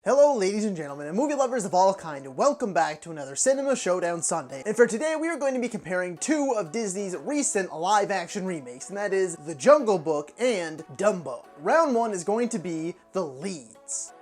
Hello ladies and gentlemen and movie lovers of all kind, and welcome back to another Cinema Showdown Sunday. And for today we are going to be comparing two of Disney's recent live action remakes, and that is The Jungle Book and Dumbo. Round one is going to be the leads.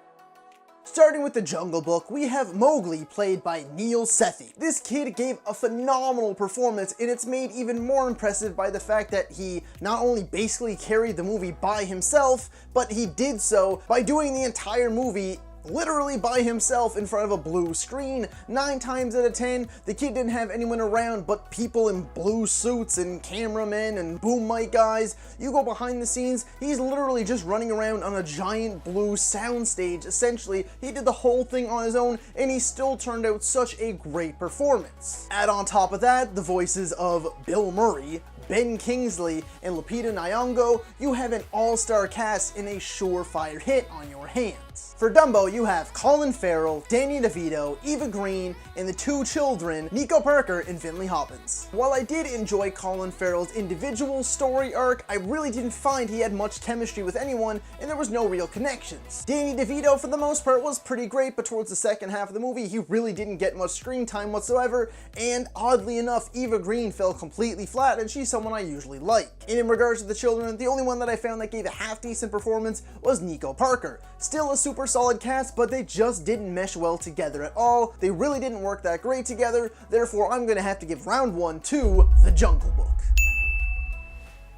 Starting with The Jungle Book, we have Mowgli, played by Neil Sethi. This kid gave a phenomenal performance, and it's made even more impressive by the fact that he not only basically carried the movie by himself, but he did so by doing the entire movie literally by himself in front of a blue screen. 9 times out of 10, the kid didn't have anyone around but people in blue suits and cameramen and boom mic guys. You go behind the scenes, he's literally just running around on a giant blue soundstage. Essentially, he did the whole thing on his own, and he still turned out such a great performance. Add on top of that, the voices of Bill Murray, Ben Kingsley, and Lupita Nyong'o. You have an all-star cast in a surefire hit on your hands. For Dumbo, you have Colin Farrell, Danny DeVito, Eva Green, and the 2 children, Nico Parker and Finley Hoppins. While I did enjoy Colin Farrell's individual story arc, I really didn't find he had much chemistry with anyone, and there was no real connections. Danny DeVito, for the most part, was pretty great, but towards the second half of the movie, he really didn't get much screen time whatsoever, and oddly enough, Eva Green fell completely flat, and she's someone I usually like. And in regards to the children, the only one that I found that gave a half-decent performance was Nico Parker. Still a super solid cast, but they just didn't mesh well together at all. They really didn't work that great together, therefore I'm gonna have to give round one to The Jungle Book.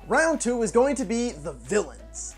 Round two is going to be the villains.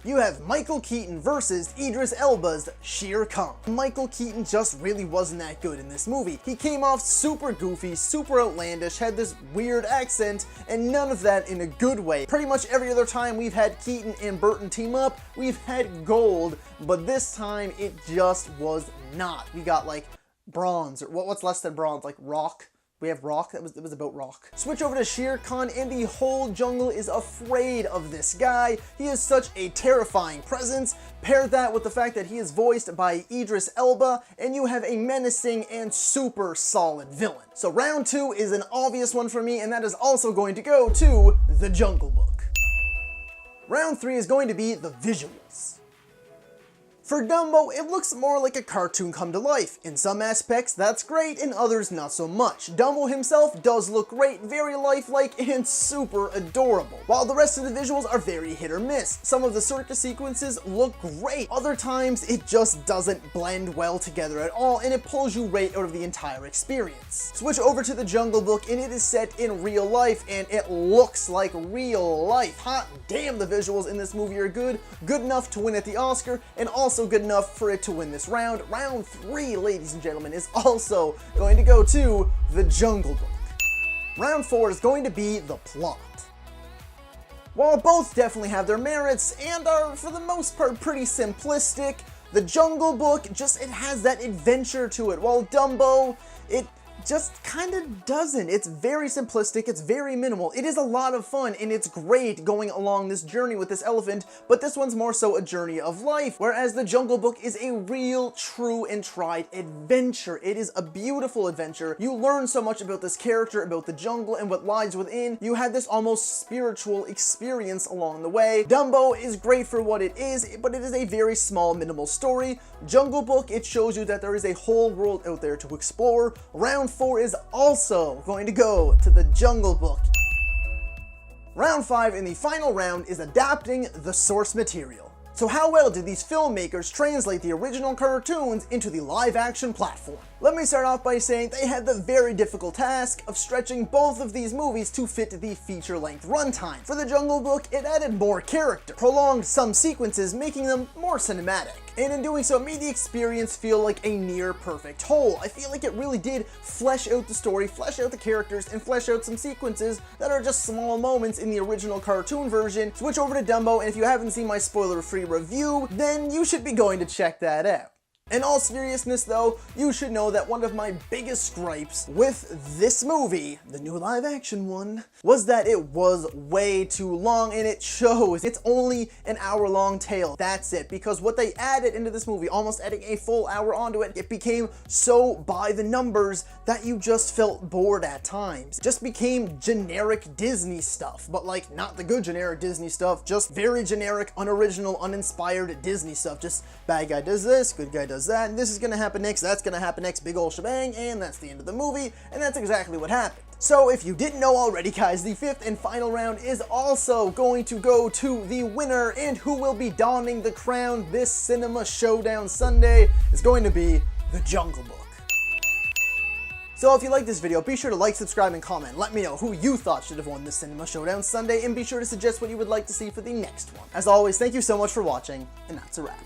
You have Michael Keaton versus Idris Elba's Shere Khan. Michael Keaton just really wasn't that good in this movie. He came off super goofy, super outlandish, had this weird accent, and none of that in a good way. Pretty much every other time we've had Keaton and Burton team up, we've had gold, but this time it just was not. We got like bronze, or what's less than bronze, like rock. We have rock, that was about rock. Switch over to Shere Khan, and the whole jungle is afraid of this guy. He is such a terrifying presence. Pair that with the fact that he is voiced by Idris Elba, and you have a menacing and super solid villain. So round two is an obvious one for me, and that is also going to go to The Jungle Book. Round three is going to be the visuals. For Dumbo, it looks more like a cartoon come to life. In some aspects, that's great, in others, not so much. Dumbo himself does look great, very lifelike, and super adorable, while the rest of the visuals are very hit or miss. Some of the circus sequences look great, other times it just doesn't blend well together at all, and it pulls you right out of the entire experience. Switch over to The Jungle Book, and it is set in real life, and it looks like real life. Hot damn, the visuals in this movie are good enough to win at the Oscar, and also good enough for it to win this round. Round three, ladies and gentlemen, is also going to go to The Jungle Book. Round four is going to be the plot. While both definitely have their merits and are, for the most part, pretty simplistic, The Jungle Book it has that adventure to it, while Dumbo, it just kind of doesn't. It's very simplistic, it's very minimal. It is a lot of fun, and it's great going along this journey with this elephant, but this one's more so a journey of life, whereas The Jungle Book is a real, true, and tried adventure. It is a beautiful adventure. You learn so much about this character, about the jungle, and what lies within. You have this almost spiritual experience along the way. Dumbo is great for what it is, but it is a very small, minimal story. Jungle Book, it shows you that there is a whole world out there to explore. Round 4 is also going to go to The Jungle Book. Round 5 in the final round is adapting the source material. So how well did these filmmakers translate the original cartoons into the live-action platform? Let me start off by saying they had the very difficult task of stretching both of these movies to fit the feature-length runtime. For The Jungle Book, it added more character, prolonged some sequences, making them more cinematic, and in doing so made the experience feel like a near-perfect whole. I feel like it really did flesh out the story, flesh out the characters, and flesh out some sequences that are just small moments in the original cartoon version. Switch over to Dumbo, and if you haven't seen my spoiler-free review, then you should be going to check that out. In all seriousness though, you should know that one of my biggest gripes with this movie, the new live action one, was that it was way too long, and it shows. It's only an hour-long tale, that's it, because what they added into this movie, almost adding a full hour onto it, it became so by the numbers that you just felt bored at times. It just became generic Disney stuff, but like not the good generic Disney stuff, just very generic, unoriginal, uninspired Disney stuff. Just bad guy does this, good guy does that, and this is gonna happen next, that's gonna happen next, big ol' shebang, and that's the end of the movie, and that's exactly what happened. So if you didn't know already, guys, the fifth and final round is also going to go to the winner, and who will be donning the crown this Cinema Showdown Sunday is going to be The Jungle Book. So if you like this video, be sure to like, subscribe, and comment. Let me know who you thought should have won this Cinema Showdown Sunday, and be sure to suggest what you would like to see for the next one. As always, thank you so much for watching, and that's a wrap.